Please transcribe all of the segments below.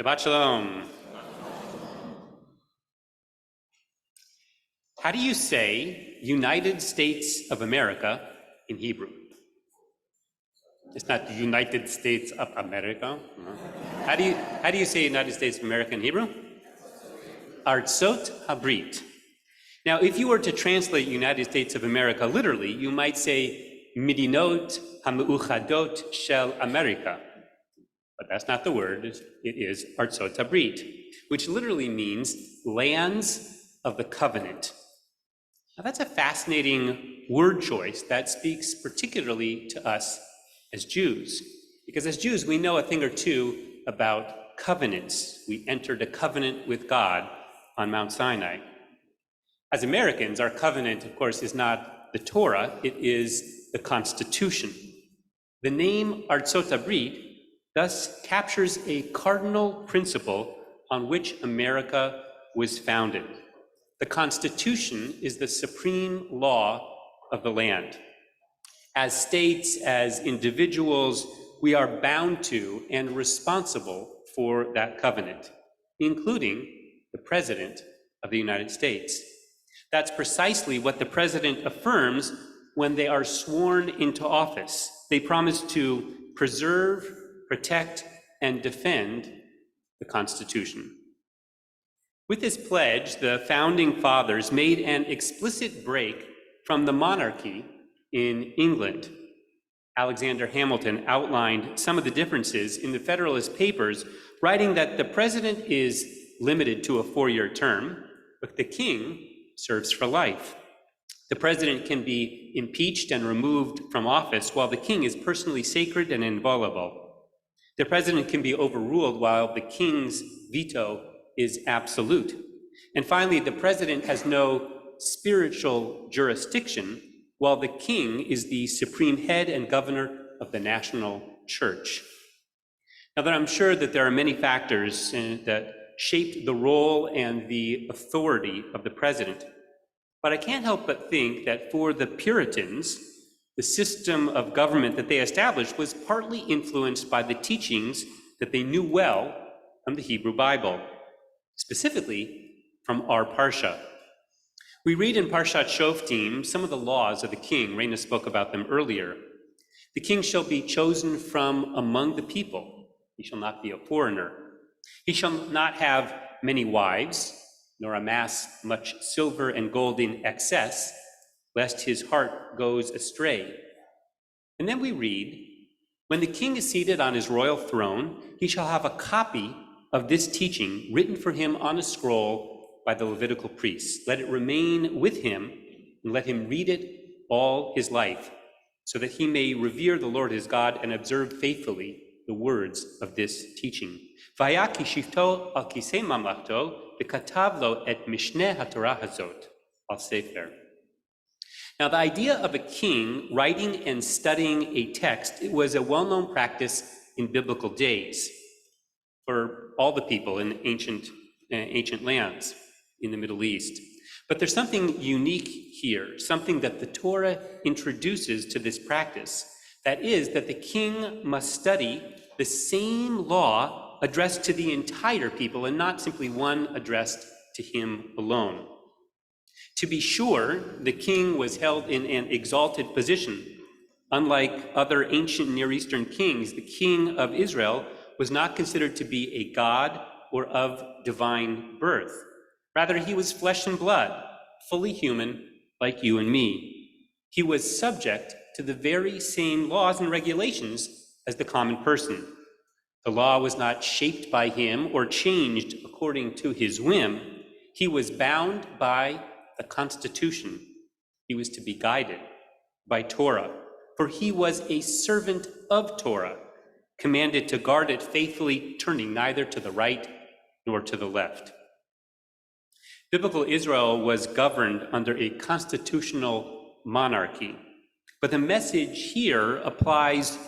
Shabbat Shalom. How do you say United States of America in Hebrew? It's not the United States of America. No. How do you say United States of America in Hebrew? Artsot Habrit. Now, if you were to translate United States of America literally, you might say Midinot HaMeuchadot Shel America. But that's not the word. It is Artsot Habrit, which literally means lands of the covenant. Now, that's a fascinating word choice that speaks particularly to us as Jews, because as Jews, we know a thing or two about covenants. We entered a covenant with God on Mount Sinai. As Americans, our covenant, of course, is not the Torah, it is the Constitution. The name Artsot Habrit thus captures a cardinal principle on which America was founded. The Constitution is the supreme law of the land. As states, as individuals, we are bound to and responsible for that covenant, including the President of the United States. That's precisely what the President affirms when they are sworn into office. They promise to preserve, protect, and defend the Constitution. With this pledge, the founding fathers made an explicit break from the monarchy in England. Alexander Hamilton outlined some of the differences in the Federalist Papers, writing that the president is limited to a 4-year term, but the king serves for life. The president can be impeached and removed from office, while the king is personally sacred and inviolable. The president can be overruled, while the king's veto is absolute. And finally, the president has no spiritual jurisdiction, while the king is the supreme head and governor of the national church. Now, that I'm sure that there are many factors that shaped the role and the authority of the president, but I can't help but think that for the Puritans, the system of government that they established was partly influenced by the teachings that they knew well from the Hebrew Bible, specifically from our Parsha. We read in Parshat Shoftim some of the laws of the king. Raina spoke about them earlier. The king shall be chosen from among the people. He shall not be a foreigner. He shall not have many wives, nor amass much silver and gold in excess, lest his heart goes astray. And then we read, when the king is seated on his royal throne, he shall have a copy of this teaching written for him on a scroll by the Levitical priests. Let it remain with him, and let him read it all his life, so that he may revere the Lord his God and observe faithfully the words of this teaching. Vaya ki shifto al kisei mamlachto v'katav lo et mishneh haTorah hazot al sefer. Now, the idea of a king writing and studying a text, it was a well-known practice in biblical days for all the people in ancient lands in the Middle East. But there's something unique here, something that the Torah introduces to this practice. That is that the king must study the same law addressed to the entire people and not simply one addressed to him alone. To be sure, the king was held in an exalted position. Unlike other ancient Near Eastern kings, the king of Israel was not considered to be a god or of divine birth. Rather, he was flesh and blood, fully human, like you and me. He was subject to the very same laws and regulations as the common person. The law was not shaped by him or changed according to his whim. He was bound by the Constitution. He was to be guided by Torah, for he was a servant of Torah, commanded to guard it faithfully, turning neither to the right nor to the left. Biblical Israel was governed under a constitutional monarchy, but the message here applies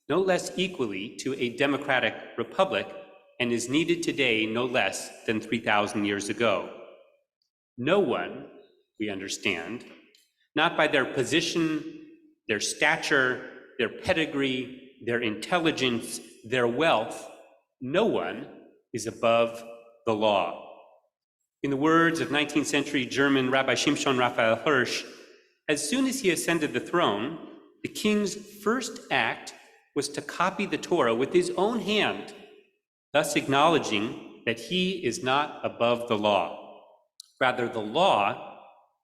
no less equally to a democratic republic and is needed today no less than 3,000 years ago. No one, we understand, not by their position, their stature, their pedigree, their intelligence, their wealth, no one is above the law. In the words of 19th century German Rabbi Shimshon Raphael Hirsch, as soon as he ascended the throne, the king's first act was to copy the Torah with his own hand, thus acknowledging that he is not above the law. Rather, the law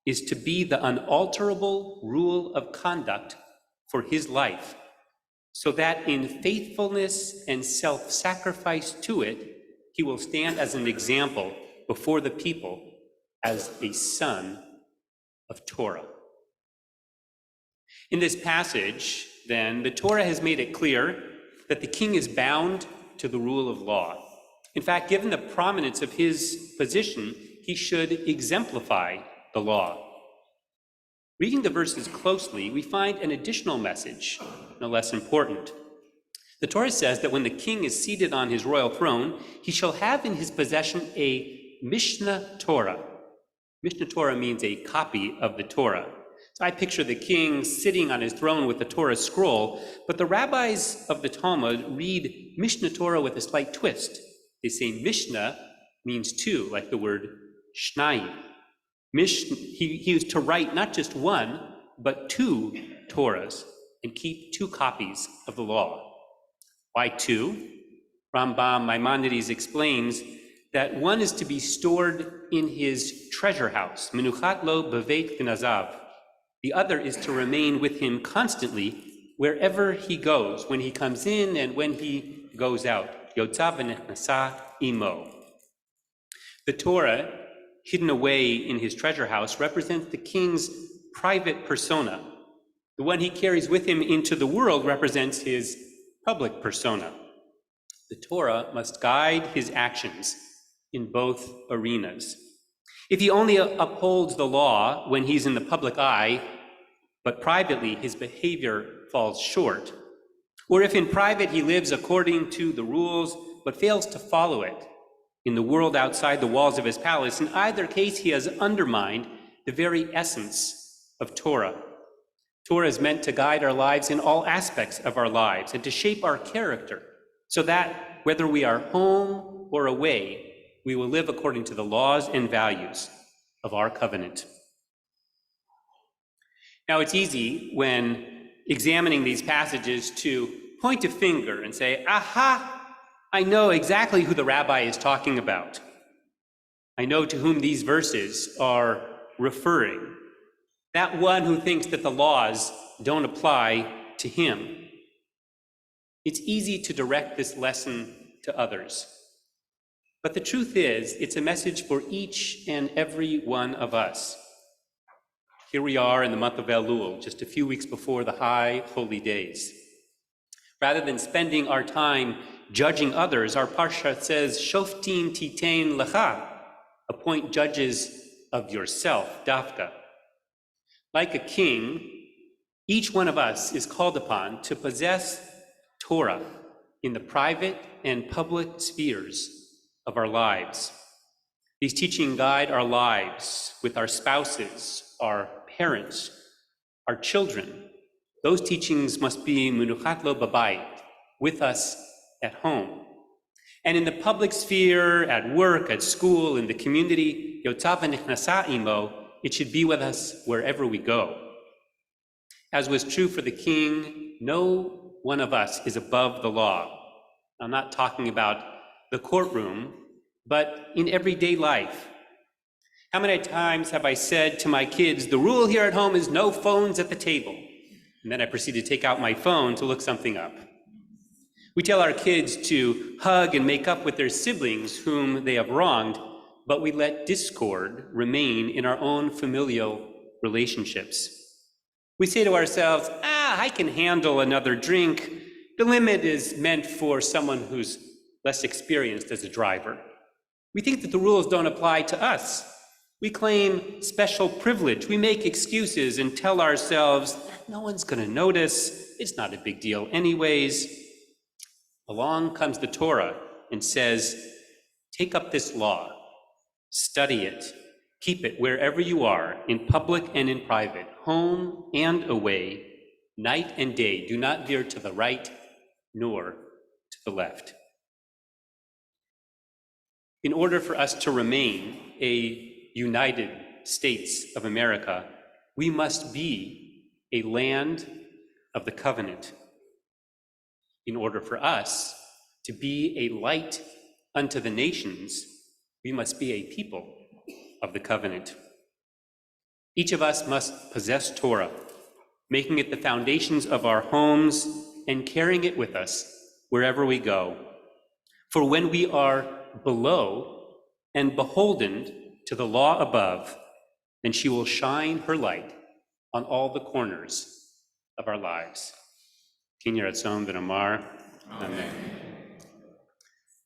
is to be the unalterable rule of conduct for his life, so that in faithfulness and self-sacrifice to it, he will stand as an example before the people as a son of Torah. In this passage, then, the Torah has made it clear that the king is bound to the rule of law. In fact, given the prominence of his position, he should exemplify the law. Reading the verses closely, we find an additional message, no less important. The Torah says that when the king is seated on his royal throne, he shall have in his possession a Mishnah Torah. Mishnah Torah means a copy of the Torah. So I picture the king sitting on his throne with the Torah scroll, but the rabbis of the Talmud read Mishnah Torah with a slight twist. They say Mishnah means two, like the word Shnayim. He used to write not just one, but two Torahs and keep two copies of the law. Why two? Rambam Maimonides explains that one is to be stored in his treasure house, menuchat lo beveit gnazav. The other is to remain with him constantly wherever he goes, when he comes in and when he goes out. Yotzav v'nechnasa imo. The Torah, hidden away in his treasure house, represents the king's private persona. The one he carries with him into the world represents his public persona. The Torah must guide his actions in both arenas. If he only upholds the law when he's in the public eye, but privately his behavior falls short, or if in private he lives according to the rules but fails to follow it in the world outside the walls of his palace, in either case he has undermined the very essence of Torah. Torah is meant to guide our lives in all aspects of our lives and to shape our character, so that whether we are home or away, we will live according to the laws and values of our covenant. Now, it's easy when examining these passages to point a finger and say, aha, I know exactly who the rabbi is talking about. I know to whom these verses are referring. That one who thinks that the laws don't apply to him. It's easy to direct this lesson to others. But the truth is, it's a message for each and every one of us. Here we are in the month of Elul, just a few weeks before the high holy days. Rather than spending our time judging others, our parsha says, Shoftim titein lecha, appoint judges of yourself, dafka. Like a king, each one of us is called upon to possess Torah in the private and public spheres of our lives. These teachings guide our lives with our spouses, our parents, our children. Those teachings must be menuchat lo babayit, with us at home. And in the public sphere, at work, at school, in the community, yotzav v'nechnasa imo, it should be with us wherever we go. As was true for the king, no one of us is above the law. I'm not talking about the courtroom, but in everyday life. How many times have I said to my kids, the rule here at home is no phones at the table? And then I proceed to take out my phone to look something up. We tell our kids to hug and make up with their siblings whom they have wronged, but we let discord remain in our own familial relationships. We say to ourselves, I can handle another drink. The limit is meant for someone who's less experienced as a driver. We think that the rules don't apply to us. We claim special privilege. We make excuses and tell ourselves, no one's going to notice. It's not a big deal anyways. Along comes the Torah and says, take up this law, study it, keep it wherever you are, in public and in private, home and away, night and day. Do not veer to the right nor to the left. in order for us to remain a United States of America, we must be a land of the covenant. In order for us to be a light unto the nations, we must be a people of the covenant. Each of us must possess Torah, making it the foundations of our homes and carrying it with us wherever we go. For when we are below and beholden to the law above, then she will shine her light on all the corners of our lives. Kin Yiratzon v'Namar. Amen.